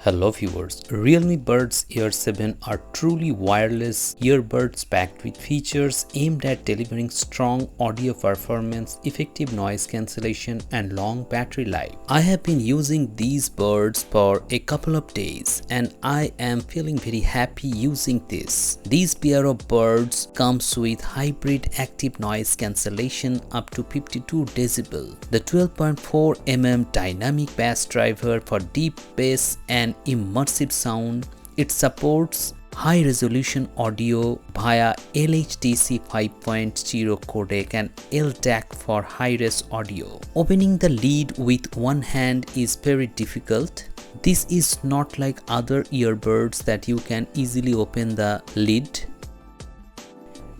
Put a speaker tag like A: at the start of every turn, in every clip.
A: Hello viewers, Realme Buds Air 7 are truly wireless earbuds packed with features aimed at delivering strong audio performance, effective noise cancellation and long battery life. I have been using these buds for a couple of days and I am feeling very happy using this. These pair of buds comes with hybrid active noise cancellation up to 52 decibel, the 12.4 mm dynamic bass driver for deep bass and immersive sound. It supports high resolution audio via LHDC 5.0 codec and LDAC for high-res audio. Opening the lid with one hand is very difficult. This is not like other earbuds that you can easily open the lid.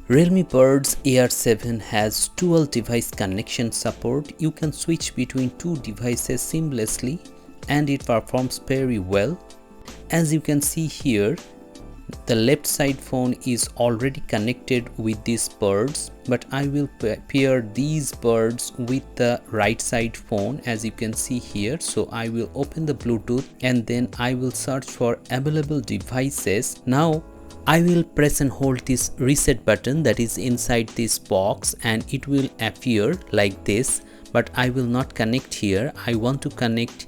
A: Realme Buds Air 7 has dual device connection support. You can switch between two devices seamlessly and it performs very well. As you can see here, the left side phone is already connected with these buds, but I will pair these buds with the right side phone as you can see here. So I will open the Bluetooth and then I will search for available devices. Now I will press and hold this reset button that is inside this box and it will appear like this, but I will not connect here. I want to connect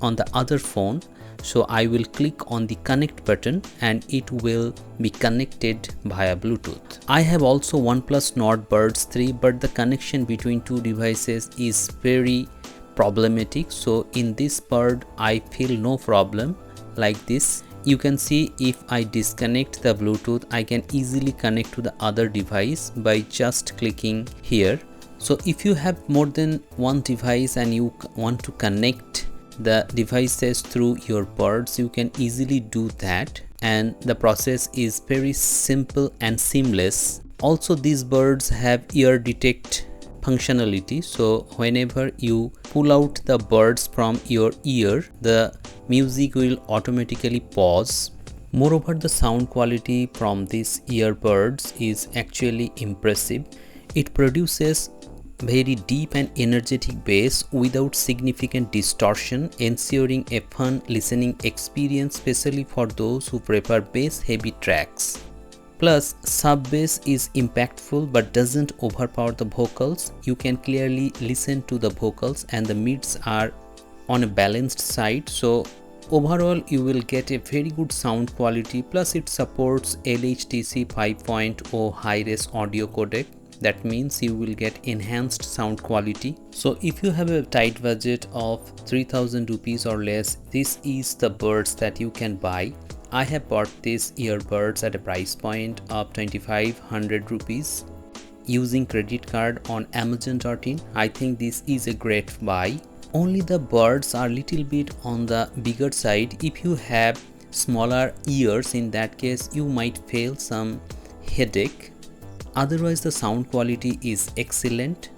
A: on the other phone, so I will click on the connect button and it will be connected via Bluetooth. I have also Oneplus Nord Buds 3, but the connection between two devices is very problematic. So in this bud I feel no problem like this. You can see if I disconnect the Bluetooth, I can easily connect to the other device by just clicking here. So if you have more than one device and you want to connect the devices through your buds, you can easily do that and the process is very simple and seamless. Also these buds have ear detect functionality, so whenever you pull out the buds from your ear, the music will automatically pause. Moreover, the sound quality from these earbuds is actually impressive. It produces very deep and energetic bass without significant distortion, ensuring a fun listening experience, especially for those who prefer bass heavy tracks. Plus, sub bass is impactful but doesn't overpower the vocals. You can clearly listen to the vocals and the mids are on a balanced side. So overall you will get a very good sound quality. Plus it supports LHDC 5.0 high-res audio codec. That means you will get enhanced sound quality. So if you have a tight budget of 3000 rupees or less, this is the buds that you can buy. I have bought these earbuds at a price point of 2500 rupees using credit card on Amazon.in. I think this is a great buy. Only the buds are little bit on the bigger side. If you have smaller ears, in that case you might feel some headache. Otherwise the sound quality is excellent.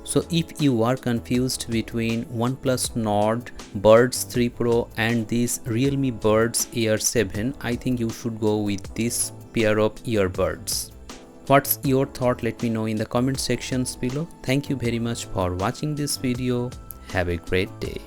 A: So if you are confused between Oneplus Nord Buds 3 Pro and this Realme Buds Air 7, I think you should go with this pair of earbuds. What's your thought? Let me know in the comment sections below. Thank you very much for watching this video. Have a great day.